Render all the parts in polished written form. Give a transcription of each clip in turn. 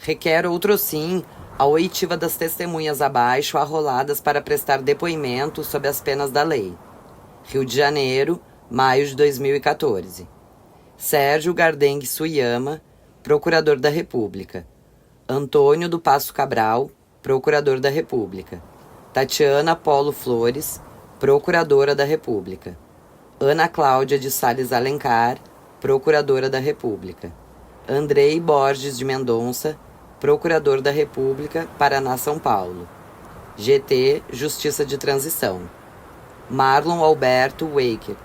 requer outrossim a oitiva das testemunhas abaixo arroladas para prestar depoimento sob as penas da lei. Rio de Janeiro, maio de 2014. Sérgio Gardengue Suyama, Procurador da República. Antônio do Passo Cabral, Procurador da República. Tatiana Polo Flores, Procuradora da República. Ana Cláudia de Sales Alencar, Procuradora da República. Andrei Borges de Mendonça, Procurador da República, Paraná-São Paulo. GT, Justiça de Transição. Marlon Alberto Waker,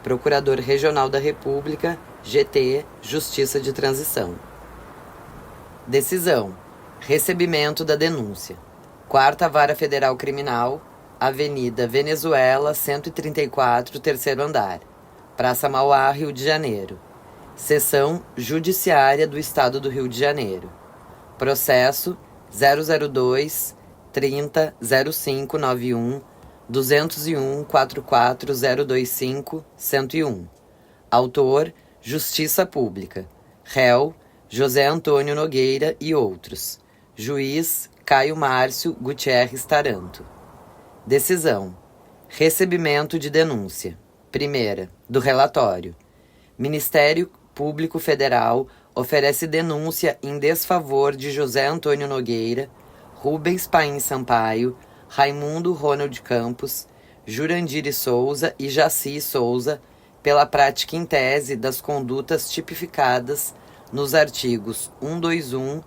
Procurador Regional da República, GT, Justiça de Transição. Decisão. Recebimento da denúncia. 4ª Vara Federal Criminal, Avenida Venezuela, 134, terceiro andar. Praça Mauá, Rio de Janeiro. Seção Judiciária do Estado do Rio de Janeiro. Processo 002 30 05 91 201 44 025 101. Autor, Justiça Pública. Réu, José Antônio Nogueira e outros. Juiz, Caio Márcio Gutierrez Taranto. Decisão. Recebimento de denúncia. Primeira, do relatório. Ministério Público Federal oferece denúncia em desfavor de José Antônio Nogueira, Rubens Paim Sampaio, Raimundo Ronald Campos, Jurandir Souza e Jaci Souza pela prática em tese das condutas tipificadas nos artigos 121,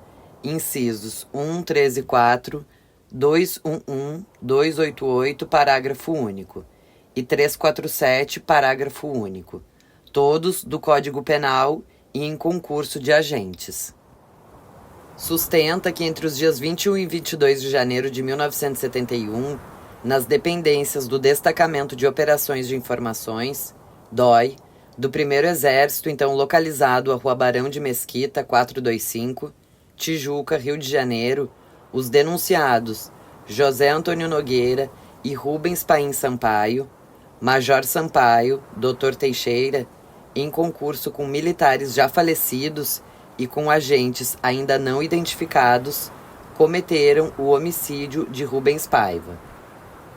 incisos 1, 13 e 4, 211, 288, parágrafo único, e 347, parágrafo único, todos do Código Penal e em concurso de agentes. Sustenta que entre os dias 21 e 22 de janeiro de 1971, nas dependências do Destacamento de Operações de Informações, DOI, do 1º Exército, então localizado à Rua Barão de Mesquita, 425, Tijuca, Rio de Janeiro, os denunciados José Antônio Nogueira e Rubens Paim Sampaio, Major Sampaio, Dr. Teixeira, em concurso com militares já falecidos e com agentes ainda não identificados, cometeram o homicídio de Rubens Paiva.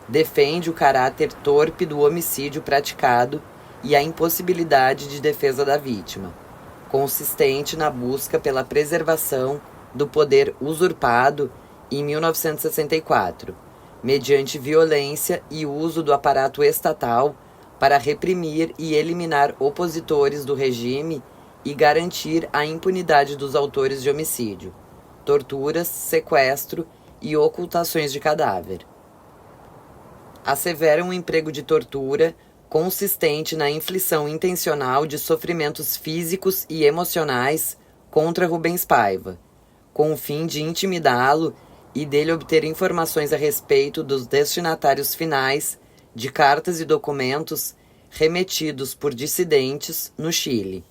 Defende o caráter torpe do homicídio praticado e a impossibilidade de defesa da vítima, consistente na busca pela preservação do poder usurpado em 1964, mediante violência e uso do aparato estatal para reprimir e eliminar opositores do regime e garantir a impunidade dos autores de homicídio, torturas, sequestro e ocultações de cadáver. Assevera um emprego de tortura consistente na inflição intencional de sofrimentos físicos e emocionais contra Rubens Paiva, com o fim de intimidá-lo e dele obter informações a respeito dos destinatários finais de cartas e documentos remetidos por dissidentes no Chile,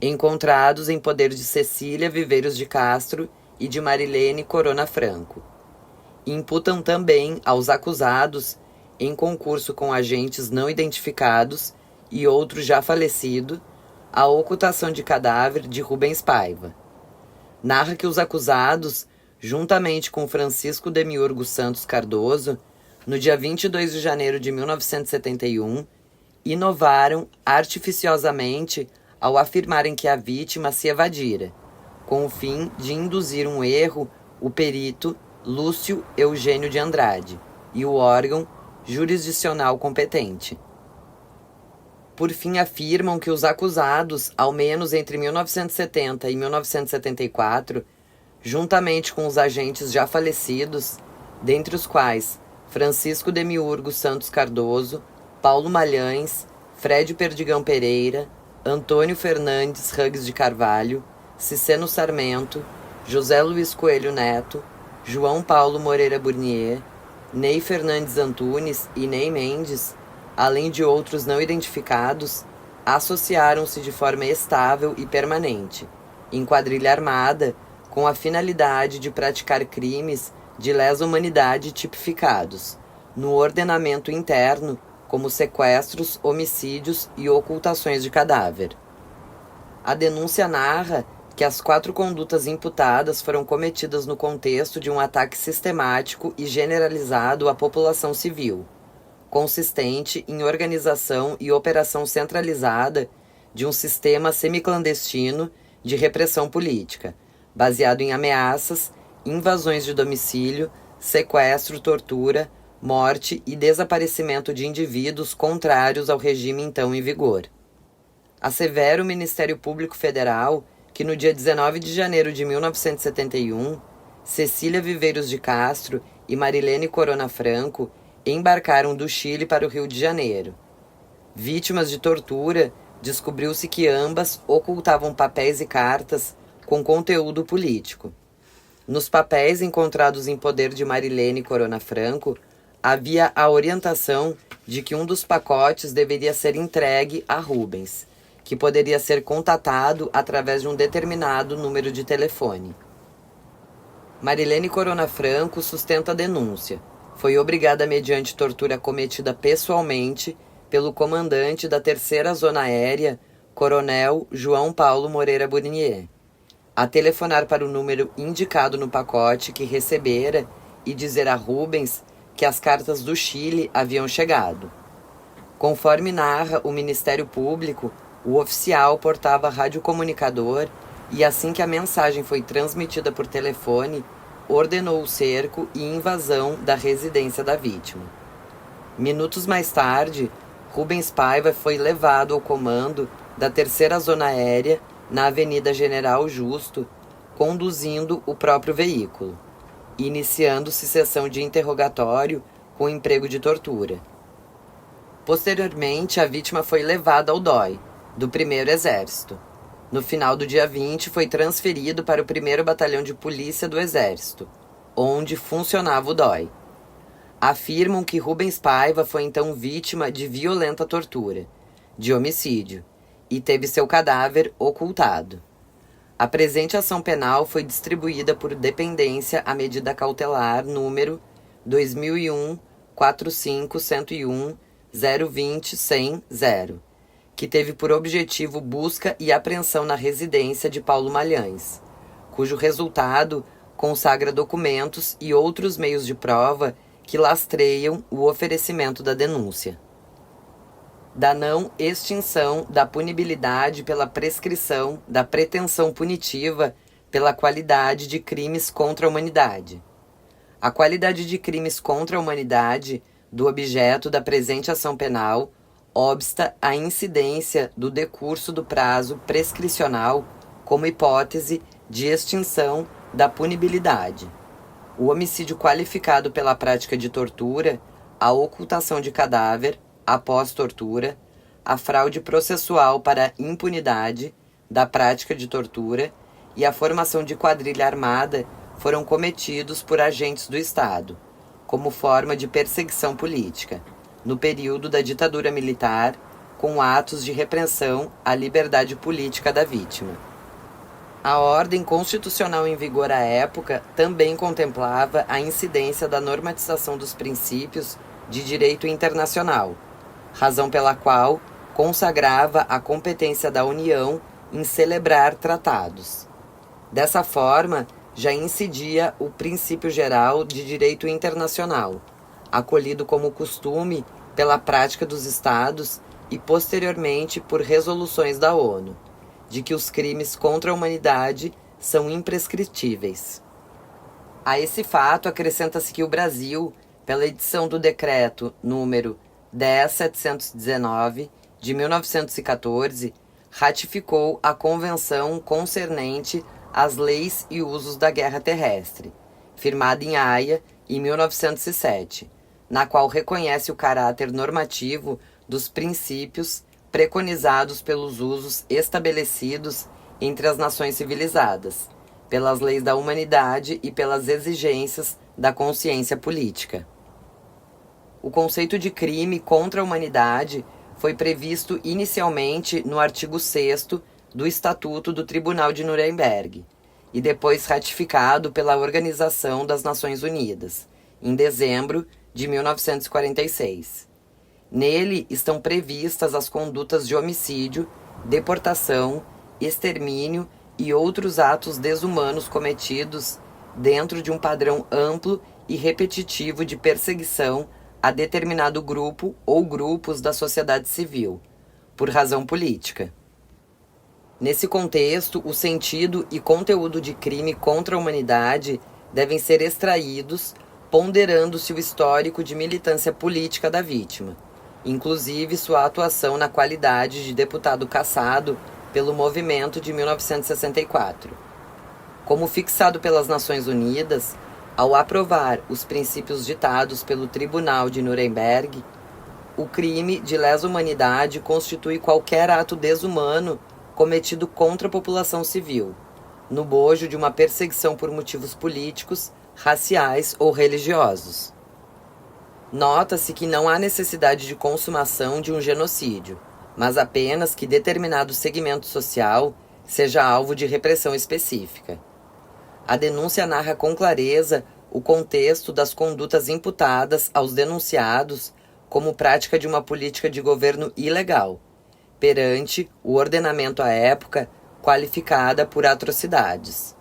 encontrados em poder de Cecília Viveiros de Castro e de Marilene Corona Franco. Imputam também aos acusados, em concurso com agentes não identificados e outro já falecido, a ocultação de cadáver de Rubens Paiva. Narra que os acusados, juntamente com Francisco Demiurgo Santos Cardoso, no dia 22 de janeiro de 1971, inovaram artificiosamente ao afirmarem que a vítima se evadira, com o fim de induzir um erro o perito Lúcio Eugênio de Andrade e o órgão jurisdicional competente. Por fim, afirmam que os acusados, ao menos entre 1970 e 1974, juntamente com os agentes já falecidos, dentre os quais Francisco Demiurgo Santos Cardoso, Paulo Malhães, Fred Perdigão Pereira, Antônio Fernandes Ruggs de Carvalho, Ciceno Sarmento, José Luiz Coelho Neto, João Paulo Moreira Burnier, Ney Fernandes Antunes e Ney Mendes, além de outros não identificados, associaram-se de forma estável e permanente, em quadrilha armada, com a finalidade de praticar crimes de lesa humanidade tipificados, no ordenamento interno, como sequestros, homicídios e ocultações de cadáver. A denúncia narra que as 4 condutas imputadas foram cometidas no contexto de um ataque sistemático e generalizado à população civil, consistente em organização e operação centralizada de um sistema semiclandestino de repressão política, baseado em ameaças, invasões de domicílio, sequestro, tortura, morte e desaparecimento de indivíduos contrários ao regime então em vigor. Assevera o Ministério Público Federal que no dia 19 de janeiro de 1971, Cecília Viveiros de Castro e Marilene Corona Franco embarcaram do Chile para o Rio de Janeiro. Vítimas de tortura, descobriu-se que ambas ocultavam papéis e cartas com conteúdo político. Nos papéis encontrados em poder de Marilene Corona Franco, havia a orientação de que um dos pacotes deveria ser entregue a Rubens, que poderia ser contatado através de um determinado número de telefone. Marilene Corona Franco sustenta a denúncia. Foi obrigada mediante tortura cometida pessoalmente pelo comandante da 3ª Zona Aérea, Coronel João Paulo Moreira Burnier, a telefonar para o número indicado no pacote que recebera e dizer a Rubens que as cartas do Chile haviam chegado. Conforme narra o Ministério Público, o oficial portava radiocomunicador e, assim que a mensagem foi transmitida por telefone, ordenou o cerco e invasão da residência da vítima. Minutos mais tarde, Rubens Paiva foi levado ao comando da 3ª Zona Aérea na Avenida General Justo, conduzindo o próprio veículo, iniciando-se sessão de interrogatório com emprego de tortura. Posteriormente, a vítima foi levada ao DOI, do 1º Exército. No final do dia 20, foi transferido para o 1º Batalhão de Polícia do Exército, onde funcionava o DOI. Afirmam que Rubens Paiva foi então vítima de violenta tortura, de homicídio, e teve seu cadáver ocultado. A presente ação penal foi distribuída por dependência à medida cautelar número 2001-45101-020-100-0, que teve por objetivo busca e apreensão na residência de Paulo Malhães, cujo resultado consagra documentos e outros meios de prova que lastreiam o oferecimento da denúncia. Da não extinção da punibilidade pela prescrição da pretensão punitiva pela qualidade de crimes contra a humanidade. A qualidade de crimes contra a humanidade do objeto da presente ação penal obsta a incidência do decurso do prazo prescricional como hipótese de extinção da punibilidade. O homicídio qualificado pela prática de tortura, a ocultação de cadáver após tortura, a fraude processual para impunidade da prática de tortura e a formação de quadrilha armada foram cometidos por agentes do Estado, como forma de perseguição política, no período da ditadura militar, com atos de repressão à liberdade política da vítima. A ordem constitucional em vigor à época também contemplava a incidência da normatização dos princípios de direito internacional, razão pela qual consagrava a competência da União em celebrar tratados. Dessa forma, já incidia o princípio geral de direito internacional, acolhido como costume pela prática dos Estados e posteriormente por resoluções da ONU, de que os crimes contra a humanidade são imprescritíveis. A esse fato acrescenta-se que o Brasil, pela edição do decreto número 10.719, de 1914, ratificou a Convenção concernente às leis e usos da guerra terrestre, firmada em Haia em 1907, na qual reconhece o caráter normativo dos princípios preconizados pelos usos estabelecidos entre as nações civilizadas, pelas leis da humanidade e pelas exigências da consciência política. O conceito de crime contra a humanidade foi previsto inicialmente no artigo 6º do Estatuto do Tribunal de Nuremberg e depois ratificado pela Organização das Nações Unidas, em dezembro de 1946. Nele estão previstas as condutas de homicídio, deportação, extermínio e outros atos desumanos cometidos dentro de um padrão amplo e repetitivo de perseguição a determinado grupo ou grupos da sociedade civil, por razão política. Nesse contexto, o sentido e conteúdo de crime contra a humanidade devem ser extraídos, ponderando-se o histórico de militância política da vítima, inclusive sua atuação na qualidade de deputado cassado pelo movimento de 1964. Como fixado pelas Nações Unidas, ao aprovar os princípios ditados pelo Tribunal de Nuremberg, o crime de lesa humanidade constitui qualquer ato desumano cometido contra a população civil, no bojo de uma perseguição por motivos políticos, raciais ou religiosos. Nota-se que não há necessidade de consumação de um genocídio, mas apenas que determinado segmento social seja alvo de repressão específica. A denúncia narra com clareza o contexto das condutas imputadas aos denunciados como prática de uma política de governo ilegal, perante o ordenamento à época qualificada por atrocidades.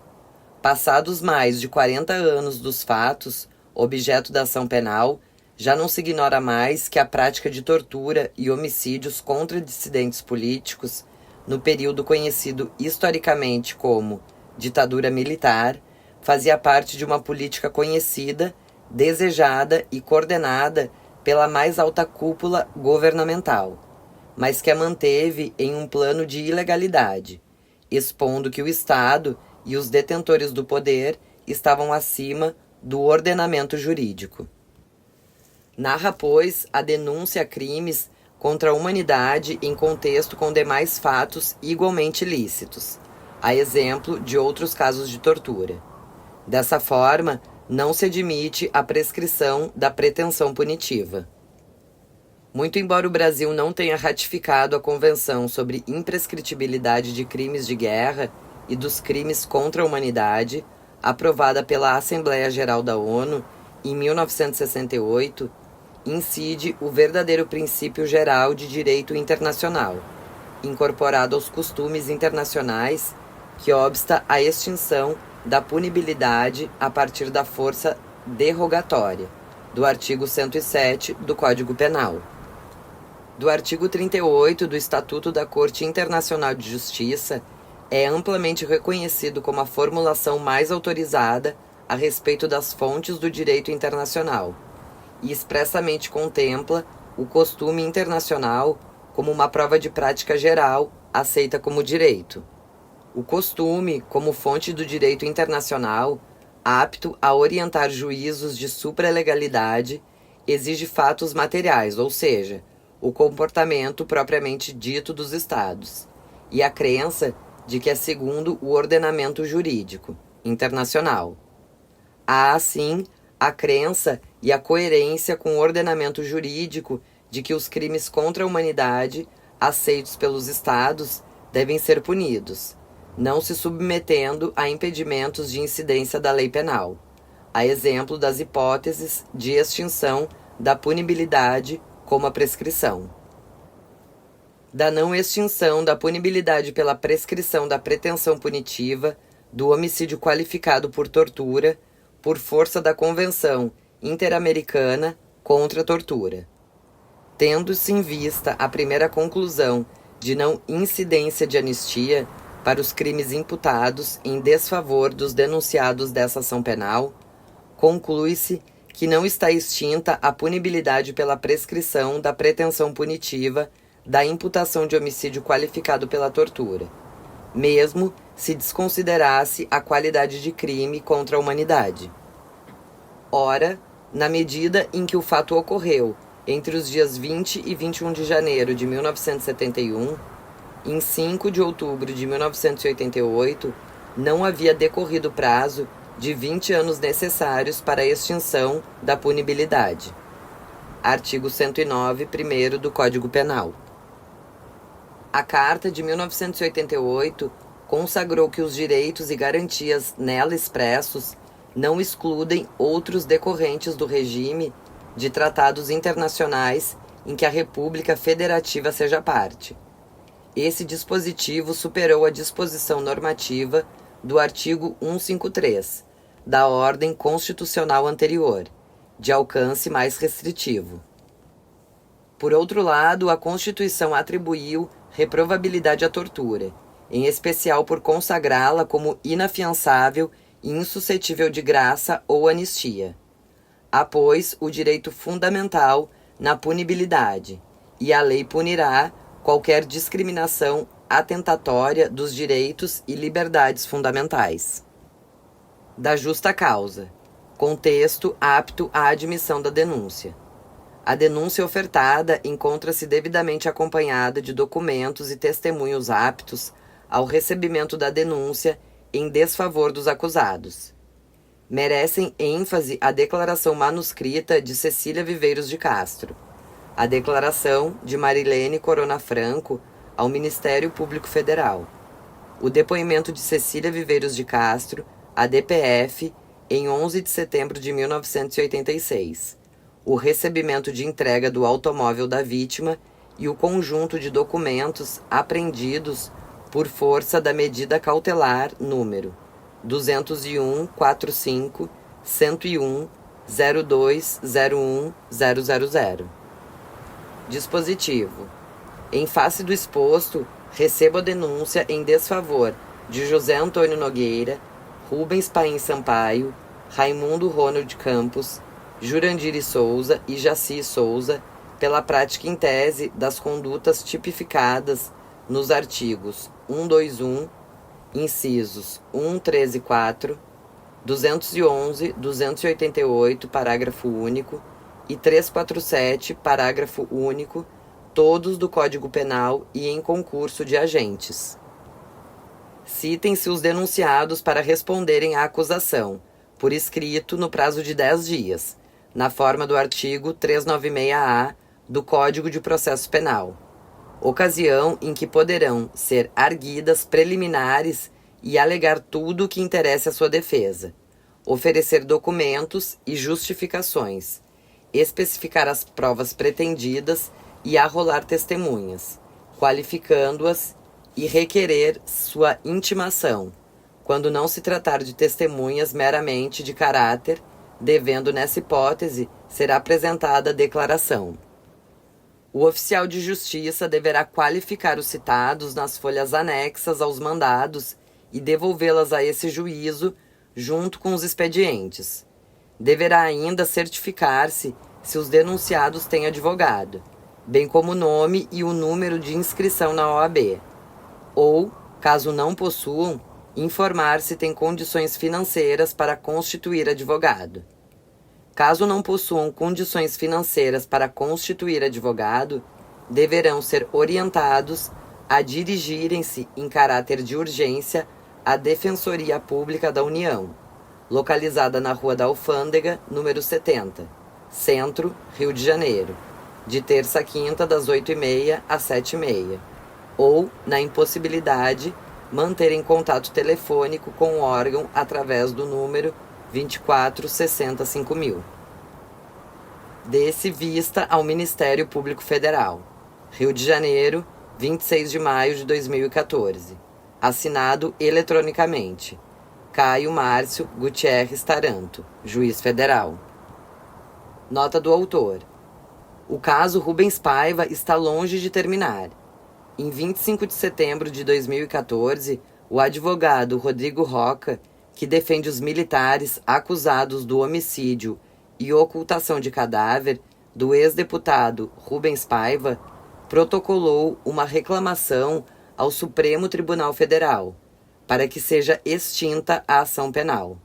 Passados mais de 40 anos dos fatos, objeto da ação penal, já não se ignora mais que a prática de tortura e homicídios contra dissidentes políticos, no período conhecido historicamente como ditadura militar, fazia parte de uma política conhecida, desejada e coordenada pela mais alta cúpula governamental, mas que a manteve em um plano de ilegalidade, expondo que o Estado e os detentores do poder estavam acima do ordenamento jurídico. Narra, pois, a denúncia a crimes contra a humanidade em contexto com demais fatos igualmente lícitos, a exemplo de outros casos de tortura. Dessa forma, não se admite a prescrição da pretensão punitiva. Muito embora o Brasil não tenha ratificado a Convenção sobre Imprescritibilidade de Crimes de Guerra e dos Crimes contra a Humanidade, aprovada pela Assembleia Geral da ONU em 1968, incide o verdadeiro princípio geral de direito internacional, incorporado aos costumes internacionais, que obsta à extinção da punibilidade a partir da força derrogatória, do artigo 107 do Código Penal. Do artigo 38 do Estatuto da Corte Internacional de Justiça, é amplamente reconhecido como a formulação mais autorizada a respeito das fontes do direito internacional, e expressamente contempla o costume internacional como uma prova de prática geral aceita como direito. O costume, como fonte do direito internacional, apto a orientar juízos de supralegalidade, exige fatos materiais, ou seja, o comportamento propriamente dito dos Estados, e a crença de que é segundo o ordenamento jurídico internacional. Há, assim, a crença e a coerência com o ordenamento jurídico de que os crimes contra a humanidade aceitos pelos Estados devem ser punidos, não se submetendo a impedimentos de incidência da lei penal, a exemplo das hipóteses de extinção da punibilidade como a prescrição. Da não extinção da punibilidade pela prescrição da pretensão punitiva do homicídio qualificado por tortura, por força da Convenção Interamericana contra a Tortura. Tendo-se em vista a primeira conclusão de não incidência de anistia para os crimes imputados em desfavor dos denunciados dessa ação penal, conclui-se que não está extinta a punibilidade pela prescrição da pretensão punitiva da imputação de homicídio qualificado pela tortura, mesmo se desconsiderasse a qualidade de crime contra a humanidade. Ora, na medida em que o fato ocorreu entre os dias 20 e 21 de janeiro de 1971, em 5 de outubro de 1988, não havia decorrido o prazo de 20 anos necessários para a extinção da punibilidade. Artigo 109, 1º do Código Penal. A Carta de 1988 consagrou que os direitos e garantias nela expressos não excludem outros decorrentes do regime de tratados internacionais em que a República Federativa seja parte. Esse dispositivo superou a disposição normativa do artigo 153 da ordem constitucional anterior, de alcance mais restritivo. Por outro lado, a Constituição atribuiu reprovabilidade à tortura, em especial por consagrá-la como inafiançável e insuscetível de graça ou anistia. Há, pois, o direito fundamental na punibilidade, e a lei punirá qualquer discriminação atentatória dos direitos e liberdades fundamentais. Da justa causa. Contexto apto à admissão da denúncia. A denúncia ofertada encontra-se devidamente acompanhada de documentos e testemunhos aptos ao recebimento da denúncia em desfavor dos acusados. Merecem ênfase a declaração manuscrita de Cecília Viveiros de Castro, a declaração de Marilene Corona Franco ao Ministério Público Federal, o depoimento de Cecília Viveiros de Castro, à DPF, em 11 de setembro de 1986, o recebimento de entrega do automóvel da vítima e o conjunto de documentos apreendidos por força da medida cautelar número 201.45.101.02.01.000. Dispositivo. Em face do exposto, recebo a denúncia em desfavor de José Antônio Nogueira, Rubens Paim Sampaio, Raimundo Ronald Campos, Jurandiri Souza e Jaci Souza pela prática em tese das condutas tipificadas nos artigos 121, incisos 1, 3 e 4, 211, 288, parágrafo único, e 347, parágrafo único, todos do Código Penal e em concurso de agentes. Citem-se os denunciados para responderem à acusação, por escrito no prazo de 10 dias, na forma do artigo 396-A do Código de Processo Penal, ocasião em que poderão ser arguidas preliminares e alegar tudo o que interesse à sua defesa, oferecer documentos e justificações, especificar as provas pretendidas e arrolar testemunhas, qualificando-as e requerer sua intimação, quando não se tratar de testemunhas meramente de caráter, devendo, nessa hipótese, ser apresentada a declaração. O oficial de justiça deverá qualificar os citados nas folhas anexas aos mandados e devolvê-las a esse juízo junto com os expedientes. Deverá ainda certificar-se se os denunciados têm advogado, bem como o nome e o número de inscrição na OAB, ou, caso não possuam, informar se têm condições financeiras para constituir advogado. Caso não possuam condições financeiras para constituir advogado, deverão ser orientados a dirigirem-se em caráter de urgência à Defensoria Pública da União, localizada na Rua da Alfândega, número 70, Centro, Rio de Janeiro, de terça a quinta das 8h30 às 7h30, ou, na impossibilidade, manterem contato telefônico com o órgão através do número 24 60 5000. Desse vista ao Ministério Público Federal. Rio de Janeiro, 26 de maio de 2014. Assinado eletronicamente. Caio Márcio Gutierrez Taranto, Juiz Federal. Nota do autor. O caso Rubens Paiva está longe de terminar. Em 25 de setembro de 2014, o advogado Rodrigo Roca, que defende os militares acusados do homicídio e ocultação de cadáver do ex-deputado Rubens Paiva, protocolou uma reclamação ao Supremo Tribunal Federal para que seja extinta a ação penal.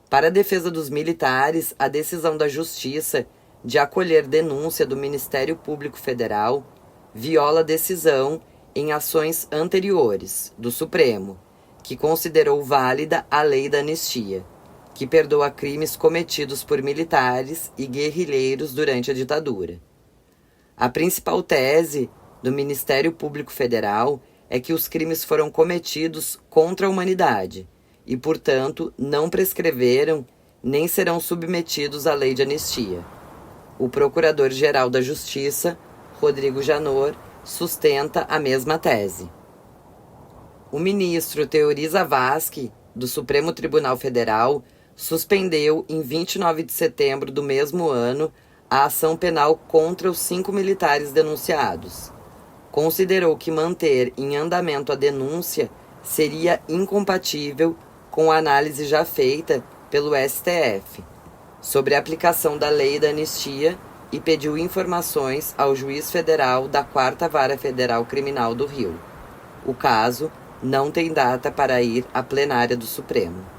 Para a defesa dos militares, a decisão da Justiça de acolher denúncia do Ministério Público Federal viola decisão em ações anteriores do Supremo, que considerou válida a lei da anistia, que perdoa crimes cometidos por militares e guerrilheiros durante a ditadura. A principal tese do Ministério Público Federal é que os crimes foram cometidos contra a humanidade e, portanto, não prescreveram nem serão submetidos à lei de anistia. O Procurador-Geral da Justiça, Rodrigo Janot, sustenta a mesma tese. O ministro Teori Zavascki, do Supremo Tribunal Federal, suspendeu em 29 de setembro do mesmo ano a ação penal contra os 5 militares denunciados. Considerou que manter em andamento a denúncia seria incompatível com a análise já feita pelo STF sobre a aplicação da lei da anistia e pediu informações ao juiz federal da 4ª Vara Federal Criminal do Rio. O caso não tem data para ir à plenária do Supremo.